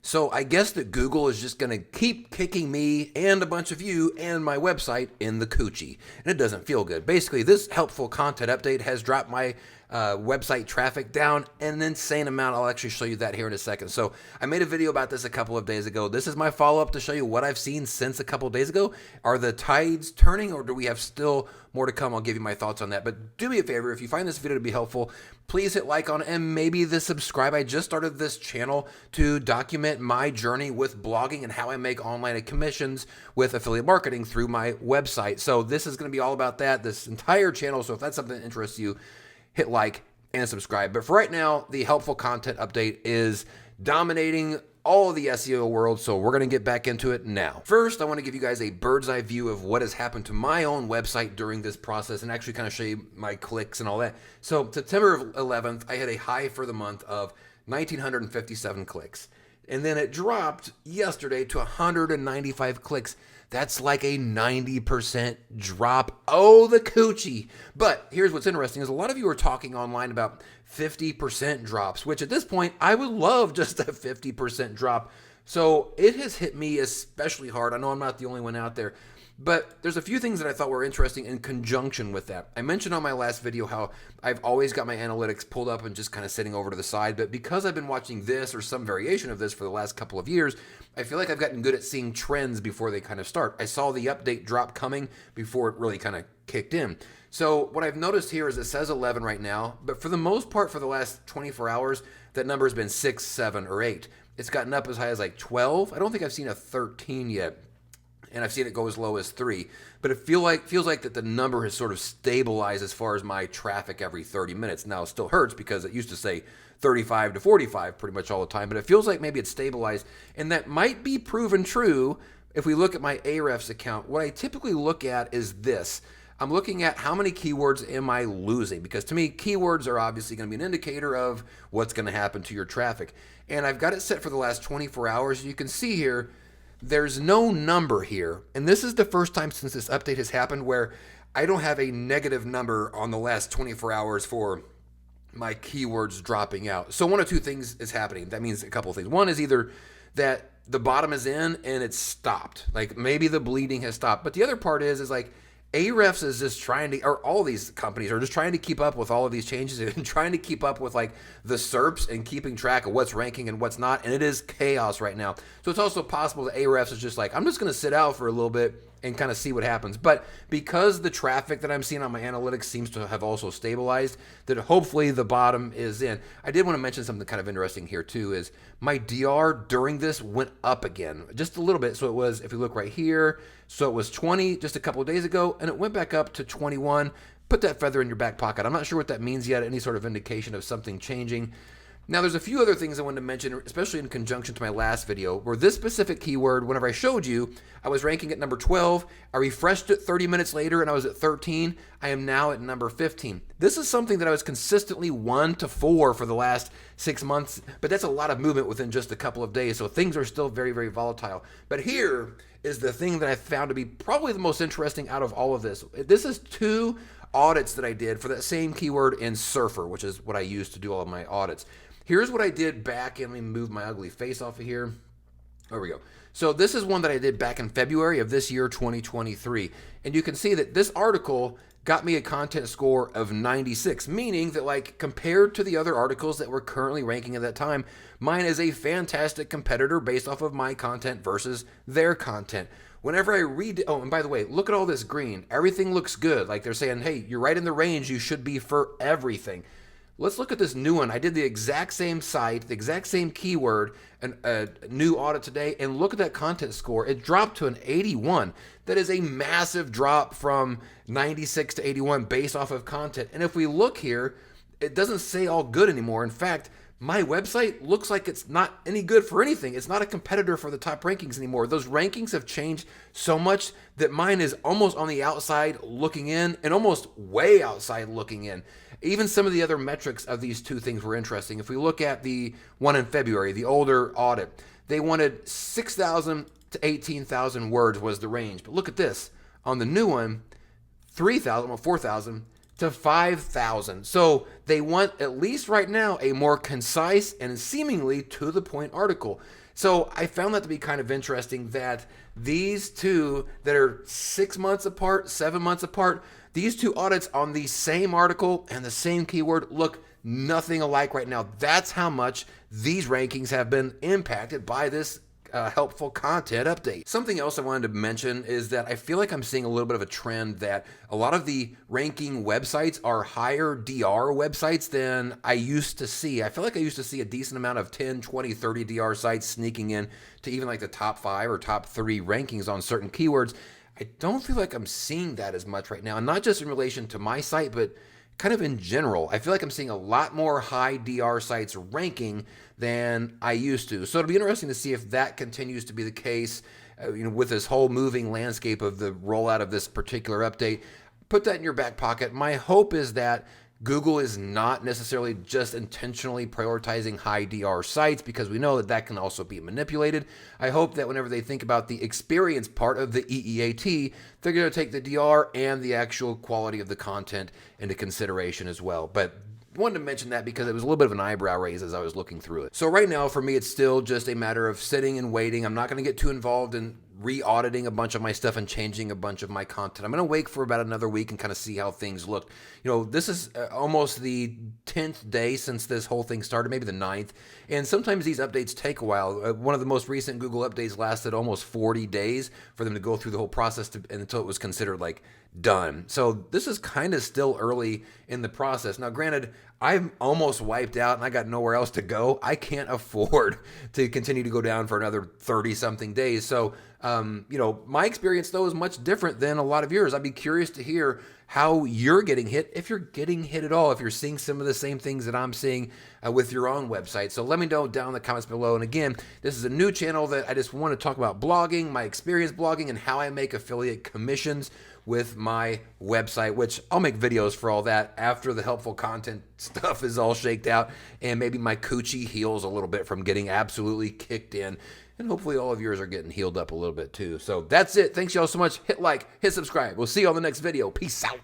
So I guess that Google is just going to keep kicking me and a bunch of you and my website in the coochie. And it doesn't feel good. Basically, this helpful content update has dropped my website traffic down an insane amount. I'll actually show you that here in a second. So I made a video about this a couple of days ago. This is my follow-up to show you what I've seen since a couple of days ago. Are the tides turning, or do we have still more to come? I'll give you my thoughts on that. But do me a favor, if you find this video to be helpful, please hit like on it and maybe the subscribe. I just started this channel to document my journey with blogging and how I make online commissions with affiliate marketing through my website. So this is going to be all about that, this entire channel. So if that's something that interests you, hit like and subscribe. But for right now, the helpful content update is dominating all of the SEO world, so we're going to get back into it now. First, I want to give you guys a bird's eye view of what has happened to my own website during this process and actually kind of show you my clicks and all that. So September 11th, I had a high for the month of 1,957 clicks. And then it dropped yesterday to 195 clicks. That's like a 90% drop. Oh, the coochie. But here's what's interesting is a lot of you are talking online about 50% drops, which at this point, I would love just a 50% drop. So it has hit me especially hard. I know I'm not the only one out there, but there's a few things that I thought were interesting in conjunction with that. I mentioned on my last video how I've always got my analytics pulled up and just kind of sitting over to the side, but because I've been watching this or some variation of this for the last couple of years, I feel like I've gotten good at seeing trends before they kind of start. I saw the update drop coming before it really kind of kicked in. So what I've noticed here is it says 11 right now, but for the most part for the last 24 hours, that number has been 6, 7, or 8. It's gotten up as high as like 12. I don't think I've seen a 13 yet. And I've seen it go as low as 3, but it feels like that the number has sort of stabilized as far as my traffic every 30 minutes. Now it still hurts because it used to say 35 to 45 pretty much all the time, but it feels like maybe it's stabilized, and that might be proven true if we look at my Ahrefs account. What I typically look at is this. I'm looking at how many keywords am I losing, because to me, keywords are obviously going to be an indicator of what's going to happen to your traffic. And I've got it set for the last 24 hours. You can see here, there's no number here, and this is the first time since this update has happened where I don't have a negative number on the last 24 hours for my keywords dropping out. So one of two things is happening. That means a couple of things. One is either that the bottom is in and it's stopped, like maybe the bleeding has stopped. But the other part is like Ahrefs is just trying to, or all these companies are just trying to keep up with all of these changes and trying to keep up with like the SERPs and keeping track of what's ranking and what's not. And it is chaos right now. So it's also possible that Ahrefs is just like, I'm just going to sit out for a little bit and kind of see what happens. But because the traffic that I'm seeing on my analytics seems to have also stabilized, that hopefully the bottom is in. I did want to mention something kind of interesting here too, is my DR during this went up again, just a little bit. So it was, if you look right here, so it was 20 just a couple of days ago, and it went back up to 21. Put that feather in your back pocket. I'm not sure what that means yet, any sort of indication of something changing. Now, there's a few other things I wanted to mention, especially in conjunction to my last video, where this specific keyword, whenever I showed you, I was ranking at number 12. I refreshed it 30 minutes later, and I was at 13. I am now at number 15. This is something that I was consistently 1 to 4 for the last 6 months, but that's a lot of movement within just a couple of days, so things are still very, very volatile. But here is the thing that I found to be probably the most interesting out of all of this. This is 2 audits that I did for that same keyword in Surfer, which is what I use to do all of my audits. Here's what I did back, and let me move my ugly face off of here. There we go. So this is one that I did back in February of this year, 2023. And you can see that this article got me a content score of 96, meaning that like compared to the other articles that were currently ranking at that time, mine is a fantastic competitor based off of my content versus their content. Whenever I read, oh, and by the way, look at all this green. Everything looks good. Like they're saying, hey, you're right in the range you should be for everything. Let's look at this new one. I did the exact same site, the exact same keyword, and a new audit today, and look at that content score. It dropped to an 81. That is a massive drop from 96 to 81 based off of content. And if we look here, it doesn't say all good anymore. In fact, my website looks like it's not any good for anything. It's not a competitor for the top rankings anymore. Those rankings have changed so much that mine is almost on the outside looking in and almost way outside looking in. Even some of the other metrics of these two things were interesting. If we look at the one in February, the older audit, they wanted 6,000 to 18,000 words was the range. But look at this. On the new one, 3,000 or 4,000 to 5,000. So they want, at least right now, a more concise and seemingly to the point article. So I found that to be kind of interesting that these two that are 6 months apart, 7 months apart, these two audits on the same article and the same keyword look nothing alike right now. That's how much these rankings have been impacted by this helpful content update. Something else I wanted to mention is that I feel like I'm seeing a little bit of a trend that a lot of the ranking websites are higher DR websites than I used to see. I feel like I used to see a decent amount of 10, 20, 30 DR sites sneaking in to even like the top 5 or top 3 rankings on certain keywords. I don't feel like I'm seeing that as much right now, and not just in relation to my site, but kind of in general. I feel like I'm seeing a lot more high DR sites ranking than I used to. So it'll be interesting to see if that continues to be the case, with this whole moving landscape of the rollout of this particular update. Put that in your back pocket. My hope is that Google is not necessarily just intentionally prioritizing high DR sites, because we know that that can also be manipulated. I hope that whenever they think about the experience part of the EEAT, they're going to take the DR and the actual quality of the content into consideration as well. But I wanted to mention that because it was a little bit of an eyebrow raise as I was looking through it. So right now, for me, it's still just a matter of sitting and waiting. I'm not going to get too involved in re-auditing a bunch of my stuff and changing a bunch of my content. I'm going to wait for about another week and kind of see how things look. This is almost the 10th day since this whole thing started, maybe the 9th. And sometimes these updates take a while. One of the most recent Google updates lasted almost 40 days for them to go through the whole process until it was considered like done. So this is kind of still early in the process. Now, granted, I'm almost wiped out and I got nowhere else to go. I can't afford to continue to go down for another 30 something days. So, my experience though is much different than a lot of yours. I'd be curious to hear how you're getting hit, if you're getting hit at all, if you're seeing some of the same things that I'm seeing with your own website. So let me know down in the comments below. And again, this is a new channel that I just want to talk about blogging, my experience blogging, and how I make affiliate commissions with my website, which I'll make videos for all that after the helpful content stuff is all shaked out and maybe my coochie heals a little bit from getting absolutely kicked in. And hopefully all of yours are getting healed up a little bit too. So that's it. Thanks y'all so much. Hit like, hit subscribe. We'll see you on the next video. Peace out.